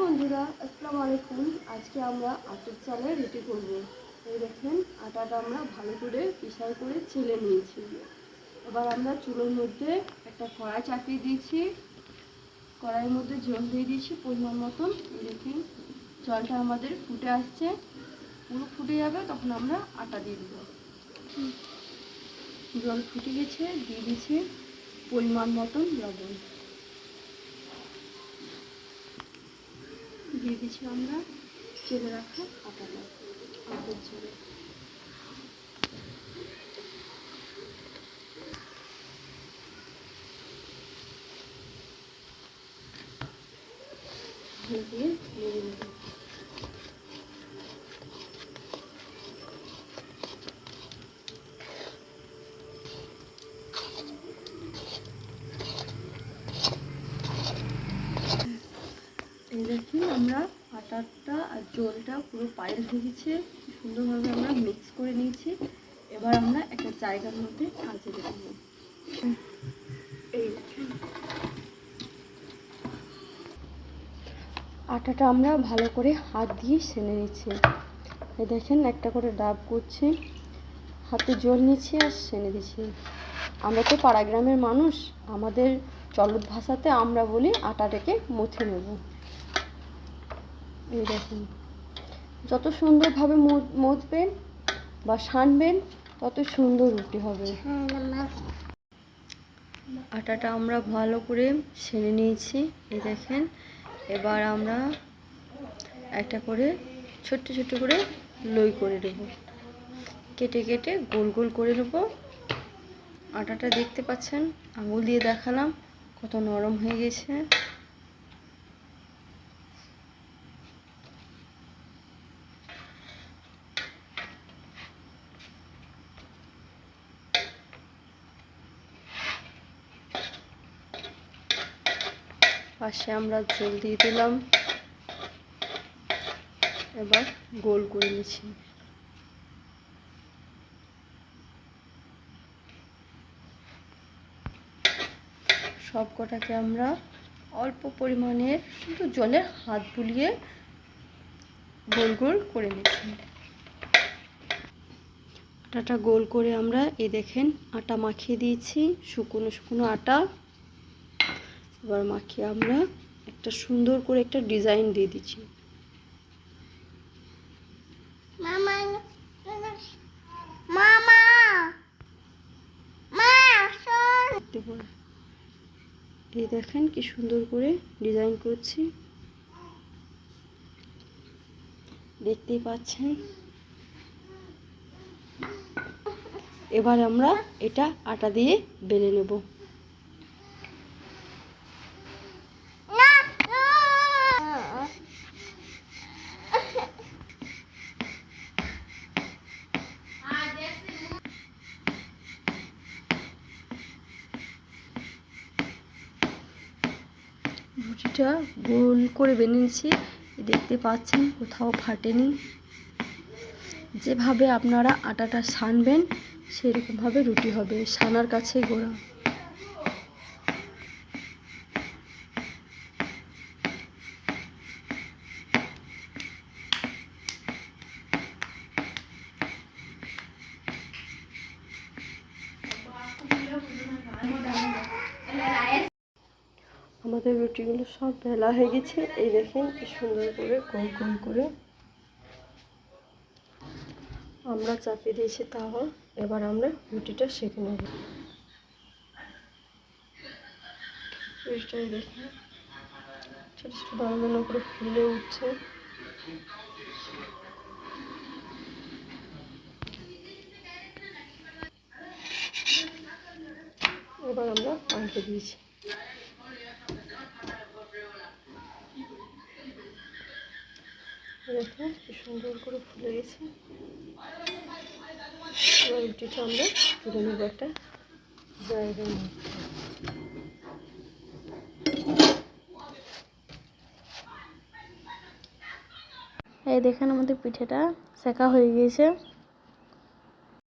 বন্ধুরা, আসসালামু আলাইকুম। আজকে আমরা আটার চালের রুটি করব। এই দেখেন, আটাটা আমরা ভালো করে পিষাই করে চেলে নিয়েছি। এবার আমরা চুলোর মধ্যে একটা কড়াই চাপিয়ে দিয়েছি। কড়াইয়ের মধ্যে জল দিয়ে দিয়েছি পরিমাণ মতন। এই দেখেন, জলটা আমাদের ফুটে আসছে। পুরো ফুটে যাবে তখন আমরা আটা দিয়ে দেব। জল ফুটে গেছে, দিয়ে দিয়েছি পরিমাণ মতন লবণ। দিয়ে দিচ্ছি আমরা চেলে রাখা আটাটা আটার ঝোলে। দিয়ে নেড়ে নেব। এই দেখুন, আমরা আটাটা আর জলটা পুরো পায়েস হয়ে গেছে। সুন্দরভাবে আমরা মিক্স করে নিয়েছি। এবার আমরা একটা জায়গার মধ্যে ঢালতে দেবো। এই আটাটা আমরা ভালো করে হাত দিয়ে সেনে নিচ্ছি। এই দেখেন, একটা করে ডাব করছি, হাতে জল নিচ্ছি আর সেনে দিচ্ছি। আমরা তো পাড়া গ্রামের মানুষ, আমাদের চলত ভাষাতে আমরা বলি আটাটাকে মুথে নেব। এই দেখুন, যত সুন্দরভাবে মুথবেন বা সানবেন তত সুন্দর রুটি হবে। আটাটা আমরা ভালো করে সেনে নিয়েছি। এই দেখেন, এবার আমরা একটা করে ছোট্ট ছোট্ট করে লই করে দেব, কেটে কেটে গোল গোল করে নেব। আটাটা দেখতে পাচ্ছেন, আঙুল দিয়ে দেখালাম কত নরম হয়ে গেছে। পাশে আমরা জল দিয়ে দিলাম। এবার গোল করে নিচ্ছি। সব কটাকে আমরা অল্প পরিমাণের কিন্তু জলে হাত বুলিয়ে গোল গোল করে নিচ্ছি। আটাটা গোল করে আমরা এই দেখেন আটা মাখিয়ে দিয়েছি, শুকনো শুকনো আটা। এবার মাখিয়ে আমরা একটা সুন্দর করে একটা ডিজাইন দিয়ে দিচ্ছি। এই দেখেন কি সুন্দর করে ডিজাইন করছি, দেখতেই পাচ্ছেন। এবার আমরা এটা আটা দিয়ে বেলে নেব। রুটিটা গোল করে বেলে নিয়েছি, দেখতে পাচ্ছেন কোথাও ফাটেনি। যেভাবে আপনারা আটাটা সানবেন সেরকমভাবে রুটি হবে, সানার কাছে গোড়া। আমাদের রুটিগুলো সব বেলা হয়ে গেছে। এই দেখেন কি সুন্দর করে গোল গোল করে আমরা চাপিয়ে দিয়েছি তাওয়া। এবার আমরা রুটিটা সেঁকে নেব। রুটিটা দেখেন ছোটো ছোটো দানা দানা করে ফুলে উঠছে। এবার আমরা পাল্টে দিয়েছি। দেখুন কি সুন্দর করে ফুলে গেছে। এবার রুটিটা আমরা তুলে নেব একটা জায়গায়। এই দেখেন, আমাদের পিঠেটা সেকা হয়ে গিয়েছে।